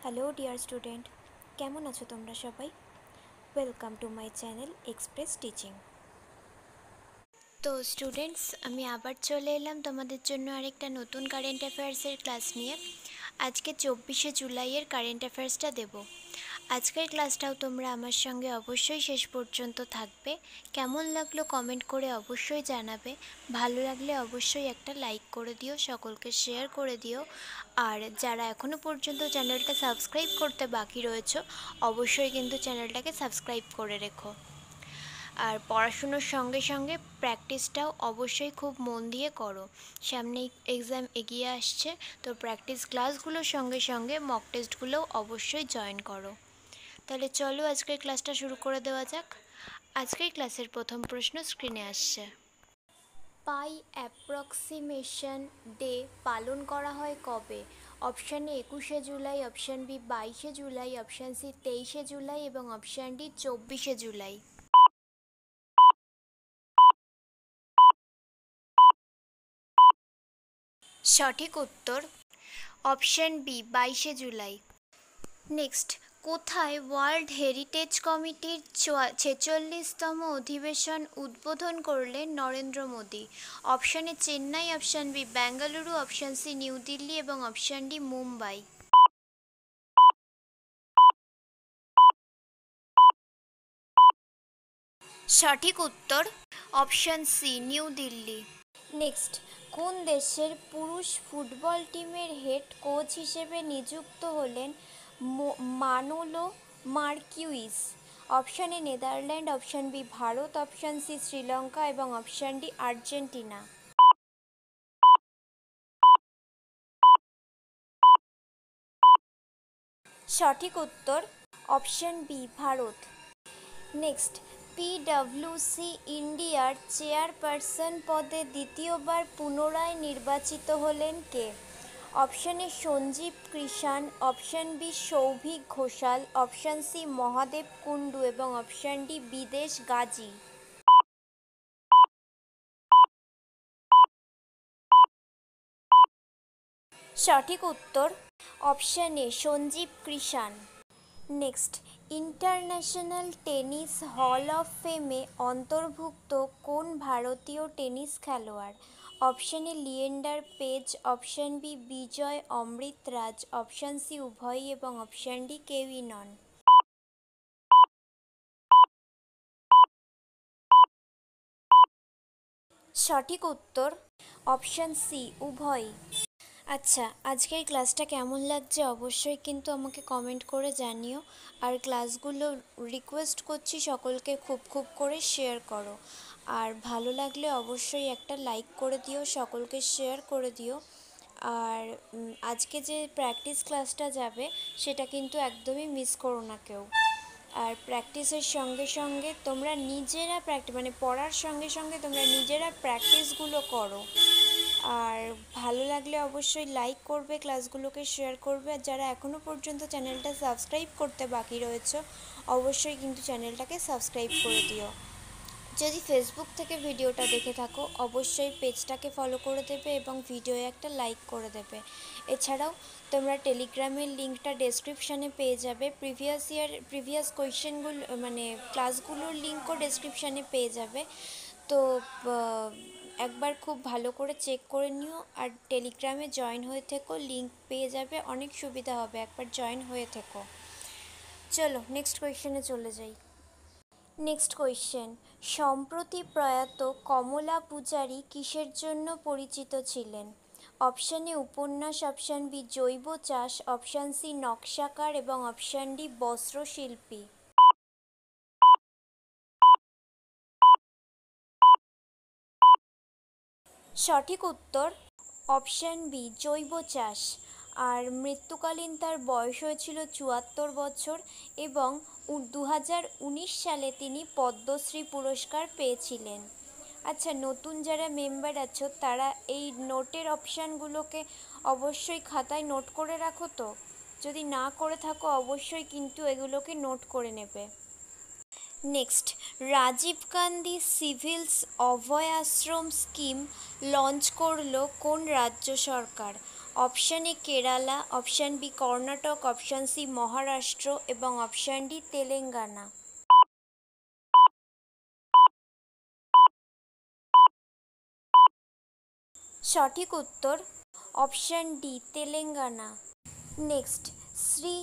Hello dear student, কেমন আছো তোমরা সবাই? Welcome to my channel express teaching. তো স্টুডেন্টস, আমি আবার চলে এলাম তোমাদের জন্য আরেকটা নতুন কারেন্ট অ্যাফেয়ার্সের ক্লাস নিয়ে। আজকে 24শে জুলাইয়ের কারেন্ট অ্যাফেয়ার্সটা দেব। আজকের ক্লাসটাও তোমরা আমার সঙ্গে অবশ্যই শেষ পর্যন্ত থাকবে। কেমন লাগলো কমেন্ট করে অবশ্যই জানাবে। ভালো লাগলে অবশ্যই একটা লাইক করে দিও, সকলকে শেয়ার করে দিও। আর যারা এখনও পর্যন্ত চ্যানেলটা সাবস্ক্রাইব করতে বাকি রয়েছে, অবশ্যই কিন্তু চ্যানেলটাকে সাবস্ক্রাইব করে রেখো। আর পড়াশুনোর সঙ্গে সঙ্গে প্র্যাকটিসটাও অবশ্যই খুব মন দিয়ে করো। সামনেই এক্সাম এগিয়ে আসছে, তো প্র্যাকটিস ক্লাসগুলোর সঙ্গে সঙ্গে মক টেস্টগুলোও অবশ্যই জয়েন করো। তাহলে চলো আজকের ক্লাসটা শুরু করে দেওয়া যাক। আজকের ক্লাসের প্রথম প্রশ্ন স্ক্রিনে আসছে। পাই অ্যাপ্রক্সিমেশন ডে পালন করা হয় কবে? অপশান এ 21শে জুলাই, অপশান বি 22শে জুলাই, অপশান সি 23শে জুলাই এবং অপশান ডি 24শে জুলাই। সঠিক উত্তর অপশান বি 22শে জুলাই। নেক্সট, কোথায় ওয়ার্ল্ড হেরিটেজ কমিটির 46তম অধিবেশন উদ্বোধন করলেন Narendra Modi? Option A Chennai, option B Bengaluru, option C New Delhi এবং অপশান ডি মুম্বাই। সঠিক উত্তর option C New Delhi. Next, কোন দেশের পুরুষ ফুটবল টিমের হেড কোচ হিসেবে নিযুক্ত হলেন Manolo Marquez? Option A Netherland, option B Bharat, option C Sri Lanka এবং অপশান ডি আর্জেন্টিনা। সঠিক উত্তর অপশান বি ভারত। নেক্সট, পিডব্লিউসি ইন্ডিয়ার চেয়ারপারসন পদে দ্বিতীয়বার পুনরায় নির্বাচিত হলেন কে? Option A Sanjeev Krishan, option B Souvik Ghoshal, option C Mahadev Kundu এবং অপশান ডি বিদেশ গাজী। সঠিক উত্তর option A Sanjeev Krishan. Next, international tennis hall of ফেমে অন্তর্ভুক্ত কোন ভারতীয় টেনিস খেলোয়াড়? অপশান এ লিয়েন্ডার পেজ, অপশান বি বিজয় অমৃতরাজ, অপশান সি উভয়ই এবং অপশান ডি কেউই নন। সঠিক উত্তর অপশান সি উভয়ই। আচ্ছা, আজকের ক্লাসটা কেমন লাগছে অবশ্যই কিন্তু আমাকে কমেন্ট করে জানিও। আর ক্লাসগুলো রিকোয়েস্ট করছি সকলকে খুব খুব করে শেয়ার করো। আর ভালো লাগলে অবশ্যই একটা লাইক করে দিও, সকলকে শেয়ার করে দিও। আর আজকে যে প্র্যাকটিস ক্লাসটা যাবে সেটা কিন্তু একদমই মিস করো না কেউ। আর প্র্যাকটিসের সঙ্গে সঙ্গে তোমরা নিজেরা পড়ার সঙ্গে সঙ্গে তোমরা নিজেরা প্র্যাকটিসগুলো করো। আর ভালো লাগলে অবশ্যই লাইক করবে, ক্লাসগুলোকে শেয়ার করবে। আর যারা এখনও পর্যন্ত চ্যানেলটা সাবস্ক্রাইব করতে বাকি রয়েছে, অবশ্যই কিন্তু চ্যানেলটাকে সাবস্ক্রাইব করে দিও। যদি ফেসবুক থেকে ভিডিওটা দেখে থাকো, অবশ্যই পেজটাকে ফলো করে দেবে এবং ভিডিওয়ে একটা লাইক করে দেবে। এছাড়াও তোমরা টেলিগ্রামের লিঙ্কটা ডেসক্রিপশানে পেয়ে যাবে। প্রিভিয়াস কোয়েশ্চেনগুলো ক্লাসগুলোর লিঙ্কও ডেসক্রিপশানে পেয়ে যাবে। তো একবার খুব ভালো করে চেক করে নিও। আর টেলিগ্রামে জয়েন হয়ে থেকো, লিঙ্ক পেয়ে যাবে, অনেক সুবিধা হবে, একবার জয়েন হয়ে থেকো। চলো নেক্সট কোয়েশ্চেনে চলে যাই। নেক্সট কোয়েশ্চেন, সম্প্রতি প্রয়াত কমলা পূজারী কিসের জন্য পরিচিত ছিলেন? অপশান এ উপন্যাস, অপশান বি জৈব চাষ, অপশান সি নকশাকার এবং অপশান ডি বস্ত্রশিল্পী। সঠিক উত্তর অপশান বি জৈব চাষ। আর মৃত্যুকালীন তার বয়স হয়েছিল ৭৪ বছর এবং 2019 সালে তিনি পদ্মশ্রী পুরস্কার পেয়েছিলেন। আচ্ছা, নতুন যারা মেম্বার আছো তারা এই নোটের অপশানগুলোকে অবশ্যই খাতায় নোট করে রাখো। তো যদি না করে থাকো অবশ্যই কিন্তু এগুলোকে নোট করে নেবে। Next, Rajiv Gandhi civils Abhay Ashram scheme launch করলো কোন রাজ্য সরকার? Option A Kerala, option B Karnataka, option C Maharashtra এবং অপশান ডি তেলেঙ্গানা। সঠিক উত্তর option D Telangana. Next, Shri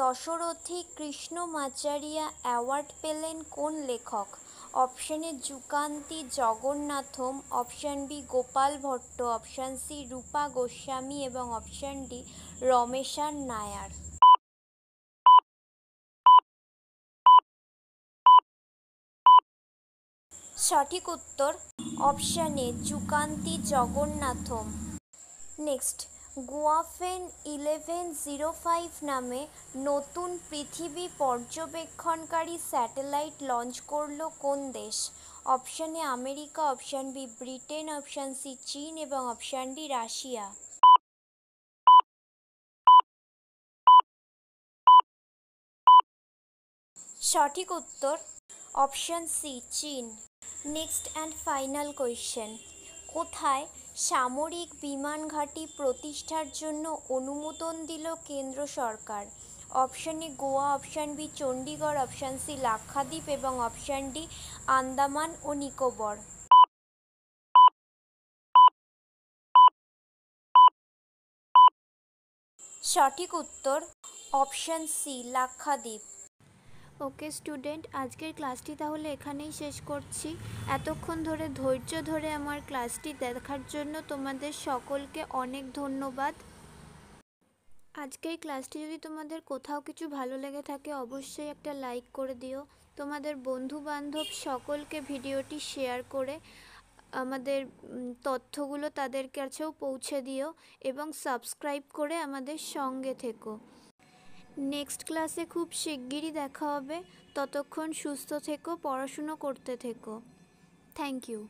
Dasharathi Krishnamacharya award পেলেন কোন লেখক? Option A Jukanti Jagannatham, option B Gopal Bhatt, option C Rupa Goswami এবং অপশান ডি রমেশান নায়ার। সঠিক উত্তর অপশান এ যুকান্তি জগন্নাথম। নেক্সট, গুয়াফেন 1105 নামে নতুন পৃথিবী পর্যবেক্ষণকারী স্যাটেলাইট লঞ্চ করল কোন দেশ? Option A America, option B Britain, option C চীন এবং অপশান ডি রাশিয়া। সঠিক উত্তর অপশান সি চীন। নেক্সট অ্যান্ড ফাইনাল কোয়েশ্চেন, কোথায় সামরিক বিমান ঘাঁটি প্রতিষ্ঠার জন্য অনুমোদন দিল কেন্দ্র সরকার? Option A Goa, option B Chandigarh, option C Lakshadweep এবং অপশান ডি আন্দামান ও নিকোবর। সঠিক উত্তর option C Lakshadweep. Okay student, আজকের ক্লাসটি তাহলে এখানেই শেষ করছি। এতক্ষণ ধরে ধৈর্য ধরে আমার ক্লাসটি দেখার জন্য তোমাদের সকলকে অনেক ধন্যবাদ। আজকের ক্লাসটি যদি তোমাদের কোথাও কিছু ভালো লেগে থাকে অবশ্যই একটা লাইক করে দিও। তোমাদের বন্ধু বান্ধব সকলকে ভিডিওটি শেয়ার করে আমাদের তথ্যগুলো তাদের কাছেও পৌঁছে দিও এবং সাবস্ক্রাইব করে আমাদের সঙ্গে থেকো। নেক্সট ক্লাসে খুব শিগগিরই দেখা হবে। ততক্ষণ সুস্থ থেকো, পড়াশুনো করতে থেকো। Thank you.